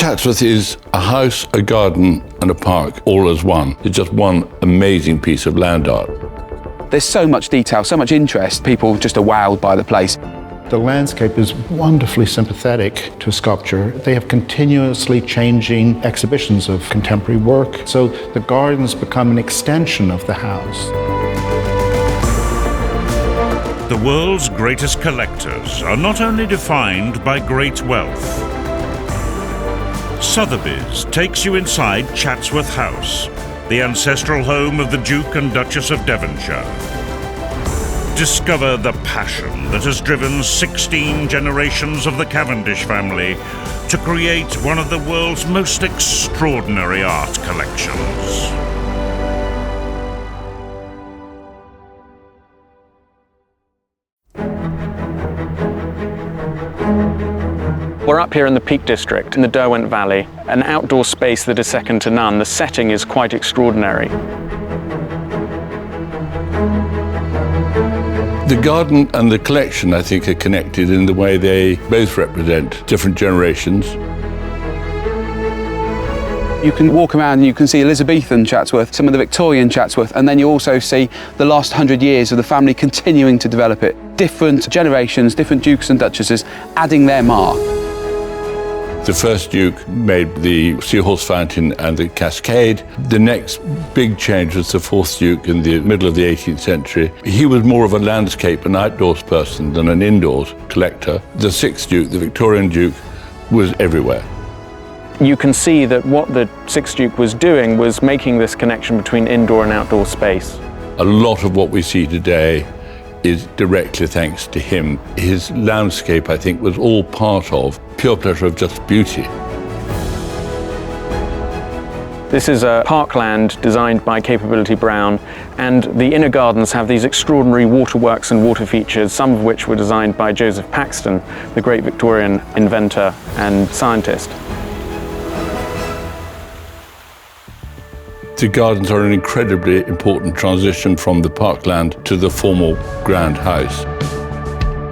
Chatsworth is a house, a garden and a park all as one. It's just one amazing piece of land art. There's so much detail, so much interest, people just are wowed by the place. The landscape is wonderfully sympathetic to sculpture. They have continuously changing exhibitions of contemporary work, so the gardens become an extension of the house. The world's greatest collectors are not only defined by great wealth. Sotheby's takes you inside Chatsworth House, the ancestral home of the Duke and Duchess of Devonshire. Discover the passion that has driven 16 generations of the Cavendish family to create one of the world's most extraordinary art collections. We're up here in the Peak District, in the Derwent Valley, an outdoor space that is second to none. The setting is quite extraordinary. The garden and the collection, I think, are connected in the way they both represent different generations. You can walk around and you can see Elizabethan Chatsworth, some of the Victorian Chatsworth, and then you also see the last 100 years of the family continuing to develop it. Different generations, different dukes and duchesses adding their mark. The first Duke made the seahorse fountain and the cascade. The next big change was the fourth Duke in the middle of the 18th century. He was more of a landscape and outdoors person than an indoors collector. The sixth Duke, the Victorian Duke, was everywhere. You can see that what the sixth Duke was doing was making this connection between indoor and outdoor space. A lot of what we see today is directly thanks to him. His landscape, I think, was all part of pure pleasure of just beauty. This is a parkland designed by Capability Brown, and the inner gardens have these extraordinary waterworks and water features, some of which were designed by Joseph Paxton, the great Victorian inventor and scientist. The gardens are an incredibly important transition from the parkland to the formal grand house.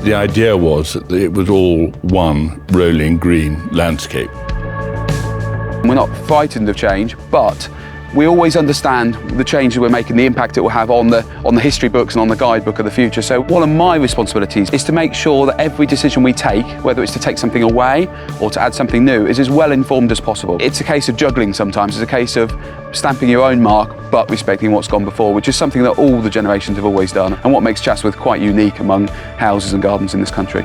The idea was that it was all one rolling green landscape. We're not frightened of change, but we always understand the changes we're making, the impact it will have on the history books and on the guidebook of the future. So one of my responsibilities is to make sure that every decision we take, whether it's to take something away or to add something new, is as well informed as possible. It's a case of juggling sometimes. It's a case of stamping your own mark, but respecting what's gone before, which is something that all the generations have always done, and what makes Chatsworth quite unique among houses and gardens in this country.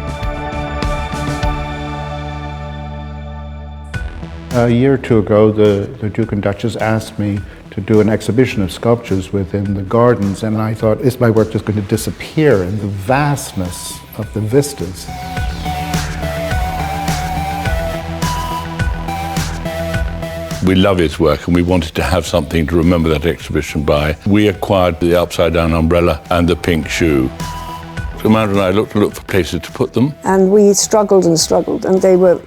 A year or two ago, the Duke and Duchess asked me to do an exhibition of sculptures within the gardens, and I thought, is my work just going to disappear in the vastness of the vistas? We love his work and we wanted to have something to remember that exhibition by. We acquired the upside-down umbrella and the pink shoe. So Amanda and I looked for places to put them. And we struggled and struggled, and they were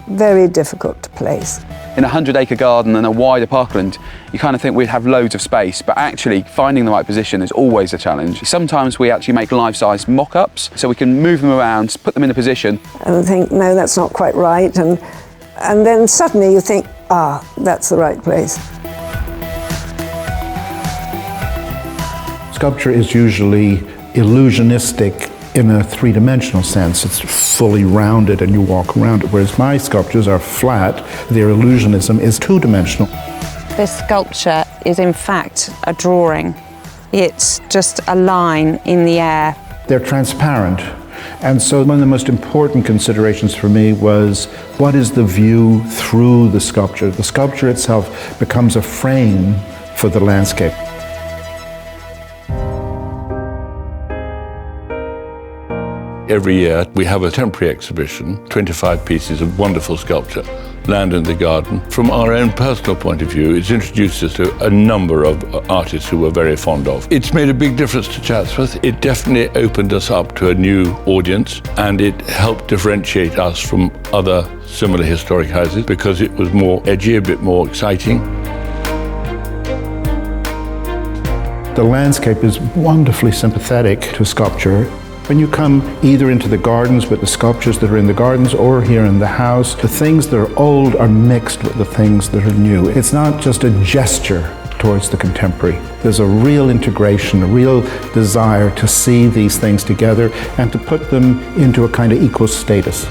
very difficult to place. In a 100-acre garden and a wider parkland, you kind of think we'd have loads of space, but actually finding the right position is always a challenge. Sometimes we actually make life-size mock-ups, so we can move them around, put them in a position. And think, no, that's not quite right, and then suddenly you think, that's the right place. Sculpture is usually illusionistic in a three-dimensional sense. It's fully rounded and you walk around it, whereas my sculptures are flat. Their illusionism is two-dimensional. This sculpture is in fact a drawing. It's just a line in the air. They're transparent. And so one of the most important considerations for me was, what is the view through the sculpture? The sculpture itself becomes a frame for the landscape. Every year we have a temporary exhibition, 25 pieces of wonderful sculpture, land in the garden. From our own personal point of view, it's introduced us to a number of artists who we're very fond of. It's made a big difference to Chatsworth. It definitely opened us up to a new audience, and it helped differentiate us from other similar historic houses because it was more edgy, a bit more exciting. The landscape is wonderfully sympathetic to sculpture. When you come either into the gardens with the sculptures that are in the gardens or here in the house, the things that are old are mixed with the things that are new. It's not just a gesture towards the contemporary. There's a real integration, a real desire to see these things together and to put them into a kind of equal status.